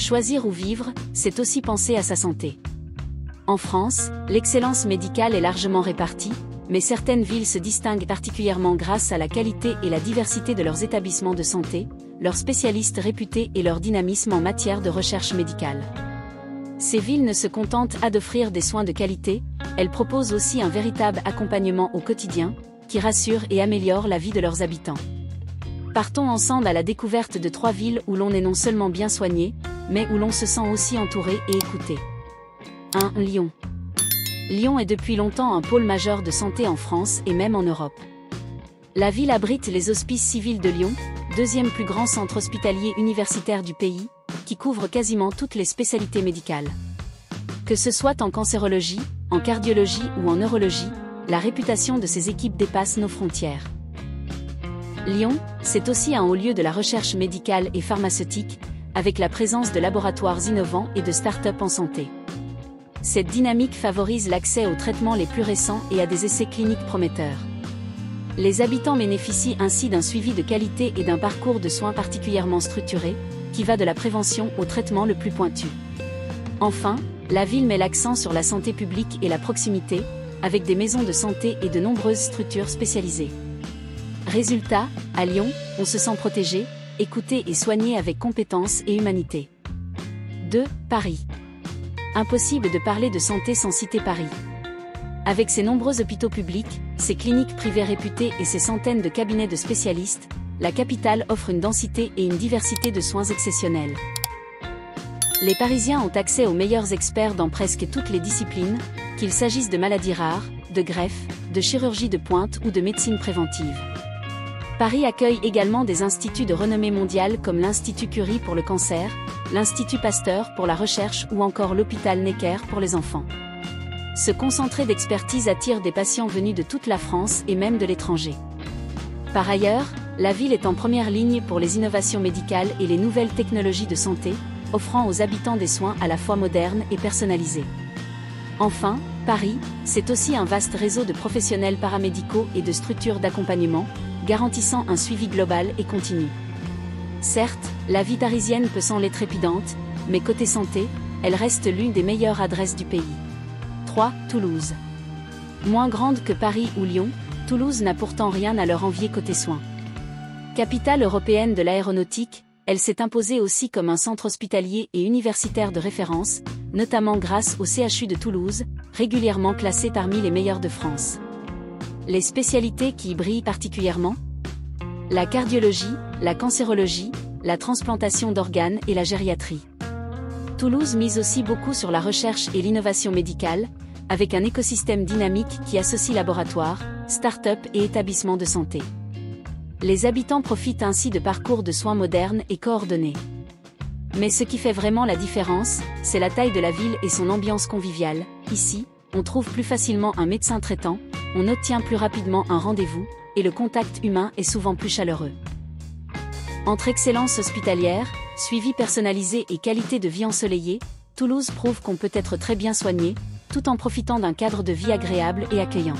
Choisir où vivre, c'est aussi penser à sa santé. En France, l'excellence médicale est largement répartie, mais certaines villes se distinguent particulièrement grâce à la qualité et la diversité de leurs établissements de santé, leurs spécialistes réputés et leur dynamisme en matière de recherche médicale. Ces villes ne se contentent pas d'offrir des soins de qualité, elles proposent aussi un véritable accompagnement au quotidien, qui rassure et améliore la vie de leurs habitants. Partons ensemble à la découverte de 3 villes où l'on est non seulement bien soigné, mais où l'on se sent aussi entouré et écouté. 1. Lyon. Lyon est depuis longtemps un pôle majeur de santé en France et même en Europe. La ville abrite les Hospices civils de Lyon, deuxième plus grand centre hospitalier universitaire du pays, qui couvre quasiment toutes les spécialités médicales. Que ce soit en cancérologie, en cardiologie ou en neurologie, la réputation de ces équipes dépasse nos frontières. Lyon, c'est aussi un haut lieu de la recherche médicale et pharmaceutique, avec la présence de laboratoires innovants et de start-up en santé. Cette dynamique favorise l'accès aux traitements les plus récents et à des essais cliniques prometteurs. Les habitants bénéficient ainsi d'un suivi de qualité et d'un parcours de soins particulièrement structuré, qui va de la prévention au traitement le plus pointu. Enfin, la ville met l'accent sur la santé publique et la proximité, avec des maisons de santé et de nombreuses structures spécialisées. Résultat, à Lyon, on se sent protégé, écouté et soigné avec compétence et humanité. 2. Paris. Impossible de parler de santé sans citer Paris. Avec ses nombreux hôpitaux publics, ses cliniques privées réputées et ses centaines de cabinets de spécialistes, la capitale offre une densité et une diversité de soins exceptionnels. Les Parisiens ont accès aux meilleurs experts dans presque toutes les disciplines, qu'il s'agisse de maladies rares, de greffe, de chirurgie de pointe ou de médecine préventive. Paris accueille également des instituts de renommée mondiale comme l'Institut Curie pour le cancer, l'Institut Pasteur pour la recherche ou encore l'hôpital Necker pour les enfants. Ce concentré d'expertise attire des patients venus de toute la France et même de l'étranger. Par ailleurs, la ville est en première ligne pour les innovations médicales et les nouvelles technologies de santé, offrant aux habitants des soins à la fois modernes et personnalisés. Enfin, Paris, c'est aussi un vaste réseau de professionnels paramédicaux et de structures d'accompagnement, garantissant un suivi global et continu. Certes, la vie parisienne peut sembler trépidante, mais côté santé, elle reste l'une des meilleures adresses du pays. 3. Toulouse. Moins grande que Paris ou Lyon, Toulouse n'a pourtant rien à leur envier côté soins. Capitale européenne de l'aéronautique, elle s'est imposée aussi comme un centre hospitalier et universitaire de référence, notamment grâce au CHU de Toulouse, régulièrement classé parmi les meilleurs de France. Les spécialités qui y brillent particulièrement ? La cardiologie, la cancérologie, la transplantation d'organes et la gériatrie. Toulouse mise aussi beaucoup sur la recherche et l'innovation médicale, avec un écosystème dynamique qui associe laboratoires, start-up et établissements de santé. Les habitants profitent ainsi de parcours de soins modernes et coordonnés. Mais ce qui fait vraiment la différence, c'est la taille de la ville et son ambiance conviviale. Ici, on trouve plus facilement un médecin traitant, on obtient plus rapidement un rendez-vous, et le contact humain est souvent plus chaleureux. Entre excellence hospitalière, suivi personnalisé et qualité de vie ensoleillée, Toulouse prouve qu'on peut être très bien soigné, tout en profitant d'un cadre de vie agréable et accueillant.